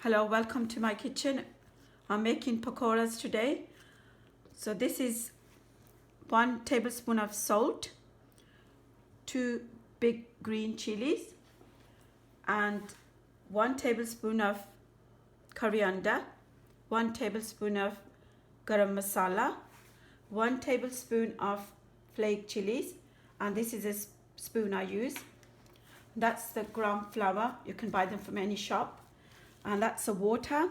Hello, welcome to my kitchen. I'm making pakoras today. So this is 1 tablespoon of salt, 2 big green chilies, and 1 tablespoon of coriander, 1 tablespoon of garam masala, 1 tablespoon of flake chillies, and this is a spoon I use. That's the gram flour. You can buy them from any shop. And that's the water,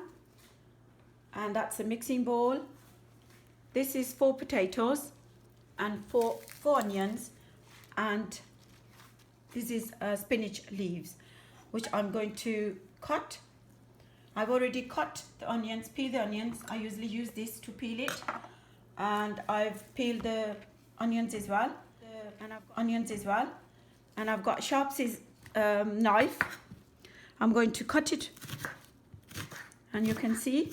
and that's a mixing bowl. This is 4 potatoes and four onions, and this is spinach leaves, which I'm going to cut. I've already cut the onions, peeled the onions. I usually use this to peel it, and I've peeled the onions as well. And I've got sharp knife. I'm going to cut it. And you can see,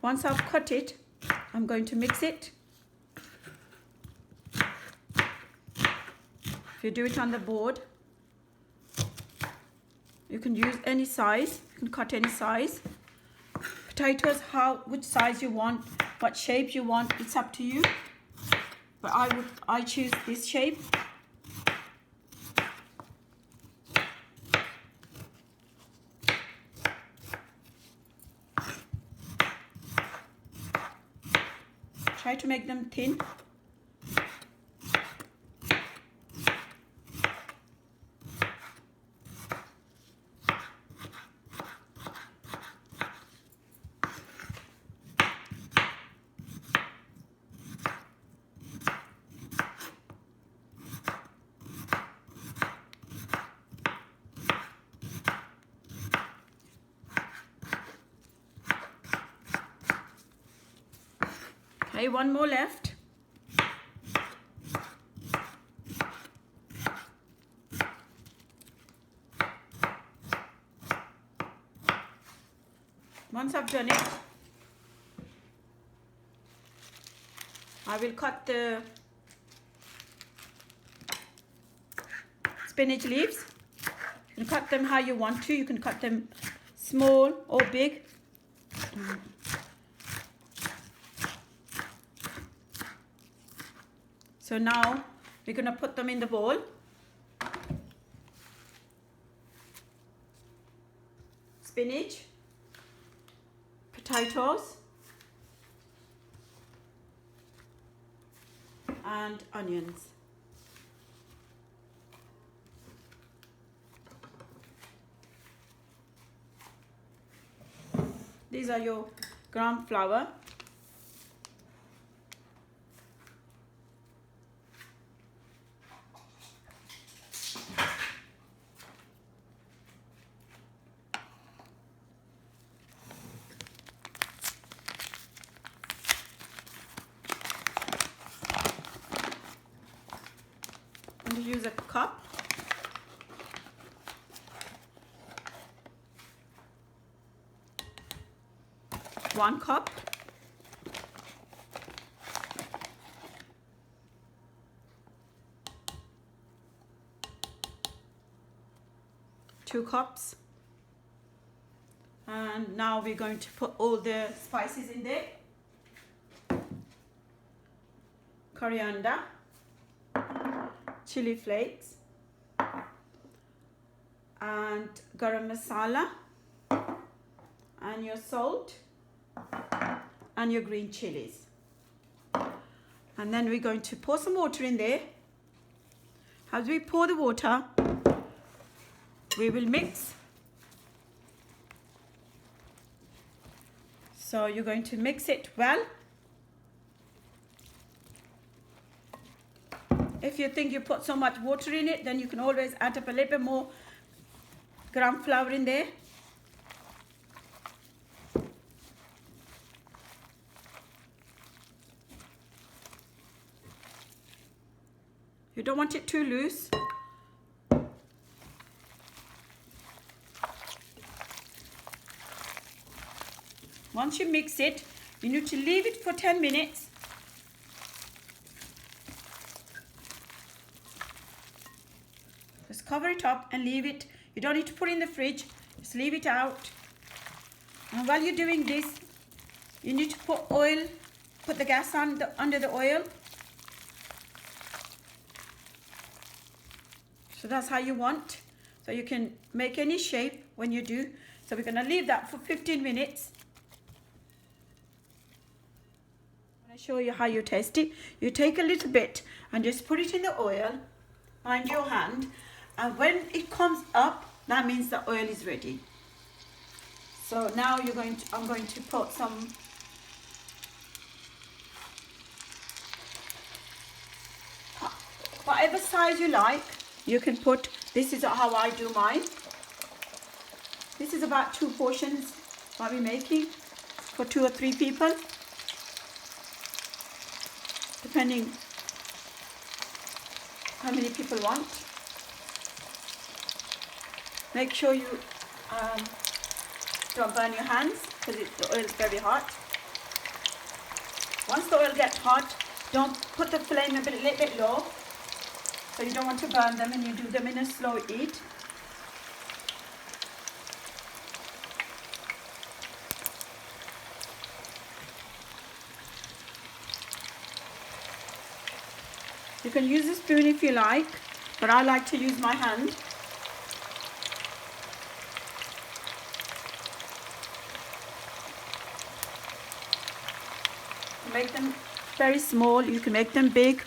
once I've cut it, I'm going to mix it. If you do it on the board, you can use any size, you can cut any size. Potatoes, which size you want, what shape you want, it's up to you. But I choose this shape. Try to make them thin. Okay, 1 more left. Once I've done it, I will cut the spinach leaves. You can cut them how you want to. You can cut them small or big. So now we're going to put them in the bowl. Spinach, potatoes, and onions. These are your gram flour. I'm going to use a cup. One cup. Two cups. And now we're going to put all the spices in there. Coriander, chili flakes, and garam masala, and your salt, and your green chilies. And then we're going to pour some water in there. As we pour the water, we will mix. So you're going to mix it well. If you think you put so much water in it, then you can always add up a little bit more gram flour in there. You don't want it too loose. Once you mix it, you need to leave it for 10 minutes. Just cover it up and leave it You don't need to put it in the fridge. Just leave it out. And while you're doing this, you need to put oil, put the gas on under the oil. So that's how you want. So you can make any shape when you do. So we're going to leave that for 15 minutes. I'm going to show you how you taste it. You take a little bit and just put it in the oil behind your hand. And when it comes up, that means the oil is ready. So now I'm going to put some whatever size you like. You can put, this is how I do mine. This is about 2 portions I'll be making for 2 or 3 people, depending how many people want. Make sure you don't burn your hands because the oil is very hot. Once the oil gets hot, don't put the flame a little bit low. So you don't want to burn them, and you do them in a slow heat. You can use a spoon if you like, but I like to use my hand. Make them very small, you can make them big.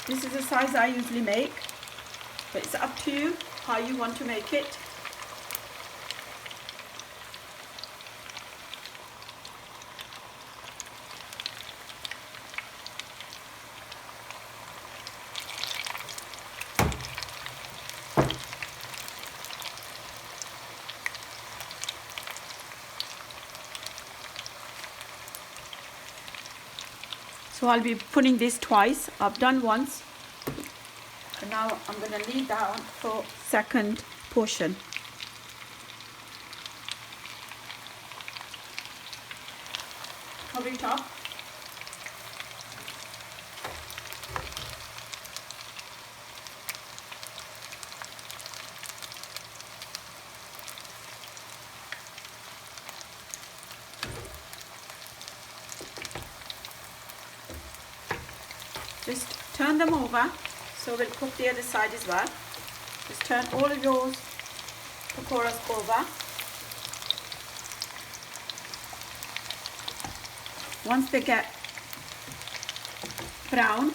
This is the size I usually make, but it's up to you how you want to make it. So I'll be putting this twice. I've done once, and now I'm going to leave that on for second portion. Cover it up. Just turn them over, so we'll cook the other side as well. Just turn all of yours pakoras over. Once they get brown,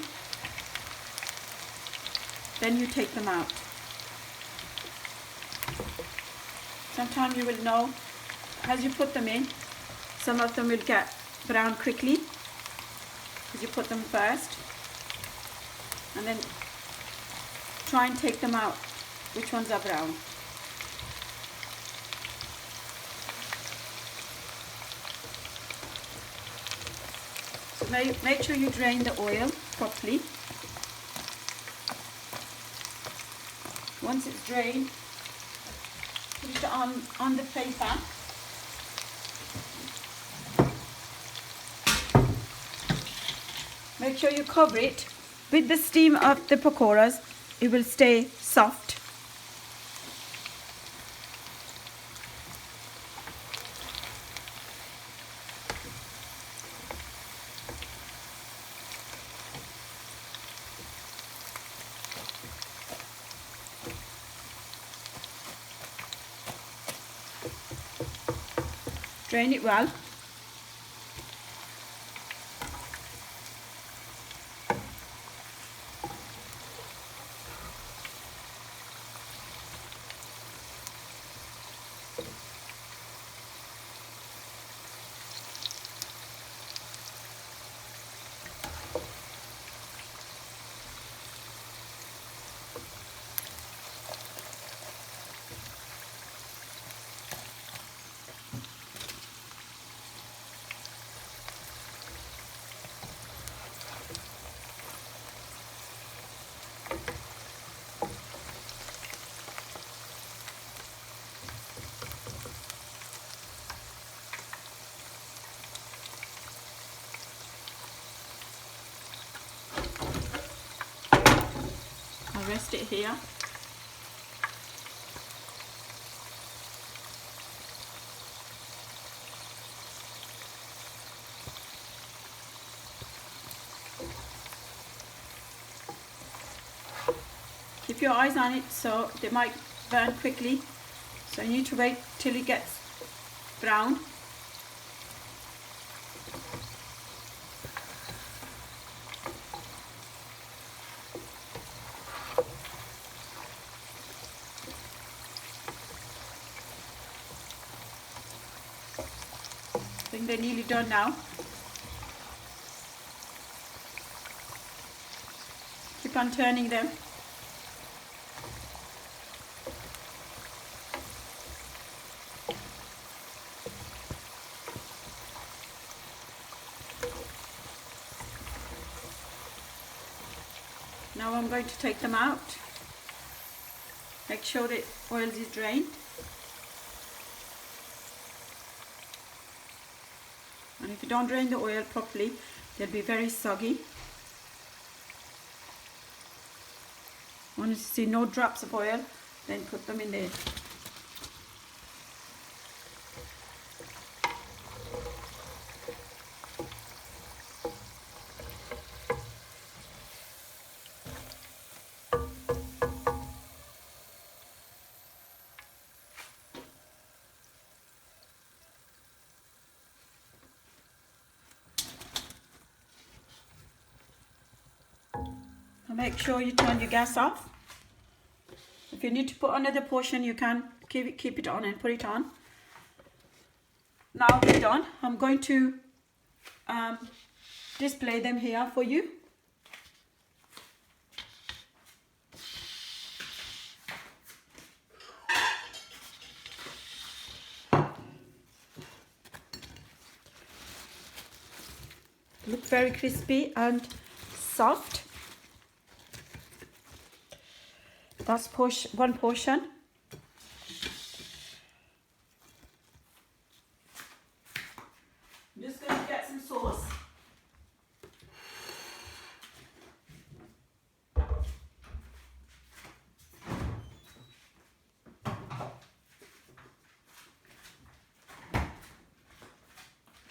then you take them out. Sometimes you will know as you put them in, some of them will get brown quickly because you put them first. And then try and take them out, which ones are brown. So make sure you drain the oil properly. Once it's drained, put it on the paper. Make sure you cover it. With the steam of the pakoras, it will stay soft. Drain it well. I'll rest it here. Keep your eyes on it, so they might burn quickly, so you need to wait till it gets brown. I think they're nearly done now. Keep on turning them. Now I'm going to take them out. Make sure the oil is drained. And if you don't drain the oil properly, they'll be very soggy. Want to see no drops of oil, then put them in there. Make sure you turn your gas off. If you need to put another portion, you can keep it on and put it on. Now we're done. I'm going to display them here for you. Look very crispy and soft. That's one portion. I'm just going to get some sauce.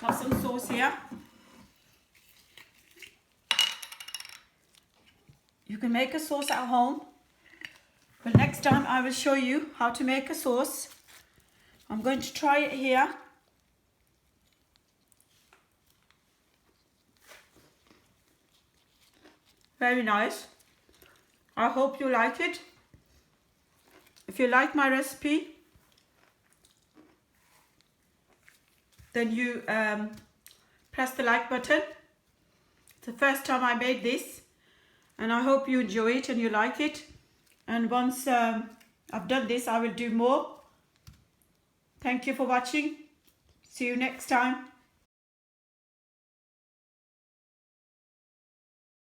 Got some sauce here. You can make a sauce at home. But next time I will show you how to make a sauce. I'm going to try it here. Very nice. I hope you like it. If you like my recipe, then you press the like button. It's the first time I made this, and I hope you enjoy it and you like it. And once I've done this, I will do more. Thank you for watching. See you next time.